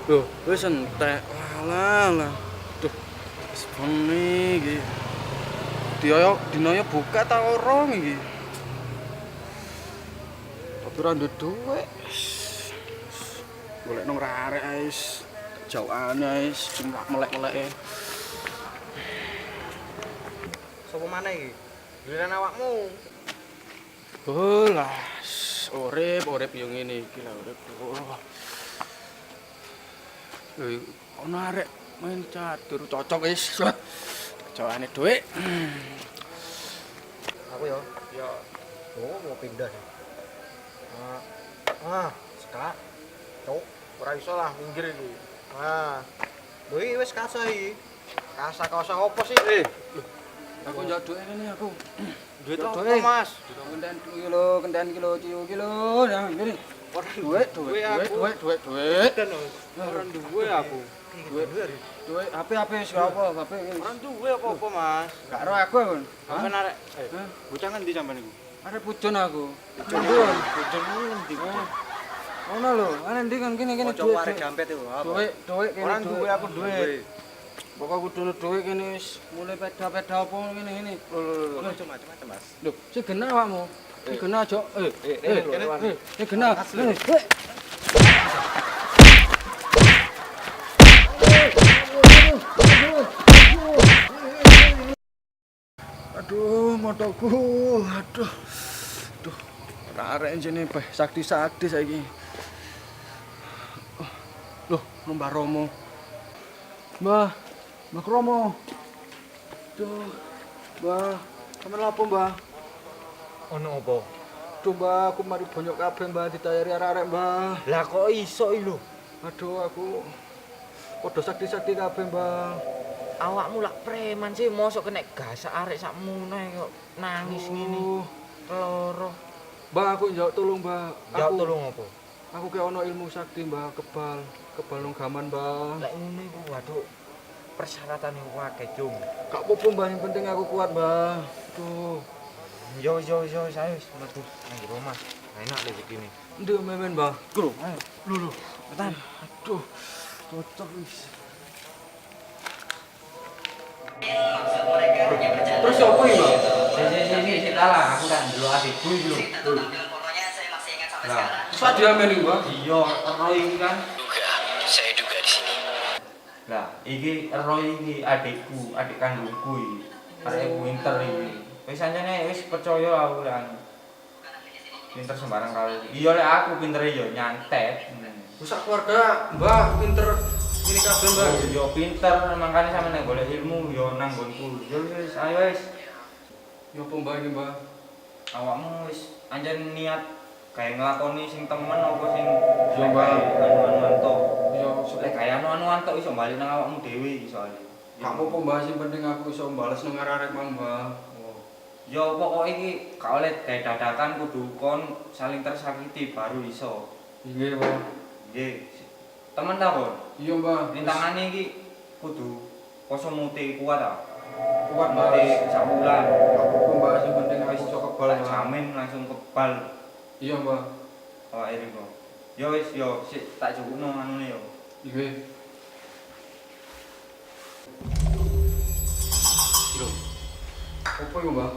Loh, wis entek. Alah. Duh, wis bengi iki. Dinaya buka ta ora iki? Tapi ora ndek dhuwit. Golek nang arek wis jauhane wis cuma melek-meleke. Sopo maneh iki? Giliran awakmu. Lah, urip yo ngene iki lah urip. Ono arek main catur cocok wis. Jauhane dhuwit. Aku ya. Ya. Oh, mau pindah. Sekak. Cuk, ora iso lah minggir iki. Lho iki wis kasa iki. Kasa opo sih? Aku njak dhuwit ngene aku. Duit opo, Mas? Kenten kilo ciu kilo. Nah, ngene. Duit. Ora duwe aku. Duit HP wis gak apa, HP. Ora duwe apa-apa, Mas. Gak ro aku kon. Sampeyan arek bocah ngendi sampeyan iku? Arek pujun aku. Pujun ngendi? Ono lho, ana ndi kan kene Kocok arek jampet iku. Duit kene. Ora duwe aku duit. Pokok kudu duit kene wis mulai peda-peda apa ngene. Lho, macam-macam, Mas. Lho, sing genah awakmu. Sing genah aja. Kene. Sing genah. Aduh, motoku. Aduh. Arek jene sakti saiki. Loh, Mbah Romo. Mbah Romo. Duh. Mbah, sampeyan lapo, Mbah? Ono apa? Duh, Mbah, aku mari bonyok kabeh, Mbah, ditayari arek-arek, Mbah. Lah kok iso iki lho? Aduh, aku padha sakti kabeh, Mbah. Awakmu lak preman sih mosok kena gasak arek sakmune kok nangis ngene. Loro. Mbah, aku njaluk tolong, Mbah. Jawab tolong apa? Aku ke ono ilmu sakti, Mbah, kebal nang gaman, Mbah. Lek ngono iku waduh persyaratannya akeh, Cung. Gak apa-apa, Mbah, yang penting aku kuat, Mbah. Tuh. Yo saya wis metu nang rumah. Enak lek begini. Ndi memen, Mbah? Kru, ayo. Lho. Cepetan. Aduh. Cocok wis. Terus apa iki, Mbah? Sini lah, aku tak ndelok adikku iki lho. Lah, Sak diamen iki, Mbah? iya, Roy iki kan. Saya duga di sini. Lah, iki Roy iki adikku, adik kandungku iki. Arek pinter iki. Wis anjene wis percaya aku lek pinter sembarang kali. Iya lek aku pintere ya nyantet. Sak keluarga, Mbah, pinter ini kabeh, Mbah. Yo pinter, makane sampe nek golek ilmu yo nang nggonku. Yo wis ayo wis. Yo apa, Mbah, iki, Mbah? Awakmu wis anjen niat gawe nglakoni sing temen apa sing Yo, Mbah. anu-anuan tok. Yo, Lek gawe anu-anuan tok iso bali nang awakmu dhewe iki soalé. gak apa-apa, Mbah, sing penting aku iso bales nang arek mang, Mbah. Yo pokok iki gak oleh gawe dadakan kudu kon saling tersakiti baru iso. Nggih, Mbah. Nggih. Temen ta, Kon? Iya, Mbah. Rintangane iki kudu poso mute kuat ta. Kuat, Mbah. Mute sak bulan. Gak apa-apa, Mbah, sing penting aku iso kebal, Bal Mbah. jamin langsung kebal. Iya, Mbah. Awake iki kok. Yo wis yo sik tak jukukno anune yo. Nggih. Yo. Apa iku, Mbah?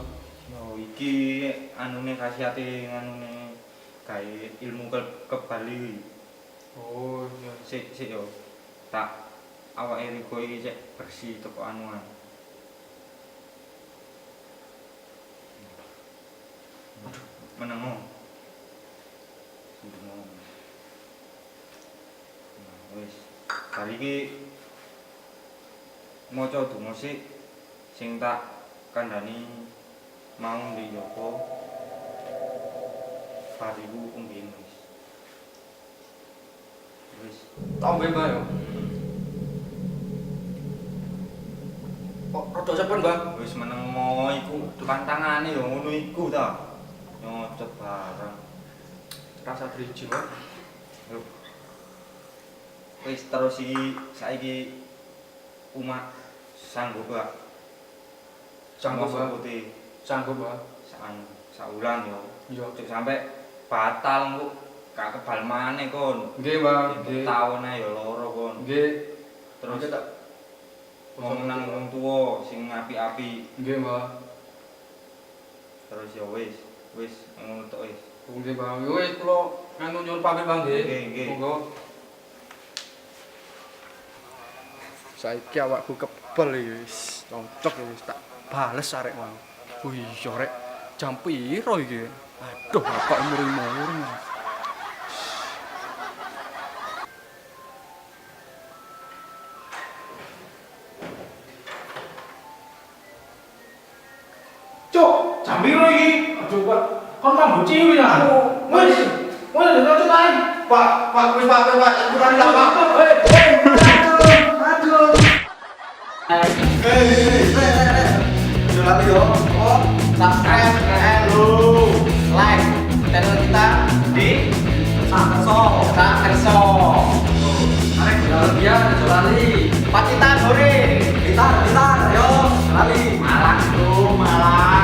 Yo iki anune khasiate anune gawe ilmu kebal iki. Oh, iya. Sik yo. Tak awake Riko iki cek bersih teko anuan. Aduh, menengo. Menengo. Nah, wis. Kali iki maca donga sik sing tak kandhani mau ndi Joko. Bariku umbin wis. Wis. Tombe, Mbah, yo. Kok rada sepon, Mbah? Wis menengo iku pantangane yo ngono iku ta. Nyocot barang. Rasa driji, Mbah. Lho. Wis terus iki saiki umat sanggup gak? Sanggup, Mbah. Putih Sanggup, Mbah. saulan yo. Iya. Cek sampe batal engko Kak kebal maneh kon. Nggih, Bang. Nggih. Tahun ae ya loro kon. Nggih. Terus ngomong nang wong tuwa sing apik-apik. Nggih, Bang. Terus ya wis ngono tok wis. Nggih, Bang. Wis kula nganu nyuwun pamit, Bang, nggih. Nggih. Monggo. Saiki awakku kebel iki wis cocok wis tak bales arek mau. Wih, rek jam piro iki? Aduh, bapak muring-muring. Cuk, jam piro iki? Aduh, Pak. Kon mambut ciwi lah. Wis, wis cocok ae. Pak, wis Pak, kurang lah, Pak. Aduh. Jalan yo. Oh, subscribe and like channel kita di Sakerso. Arek jalan dia lali. Pacitan hore. Litar, yo, lali. Malang, Malang.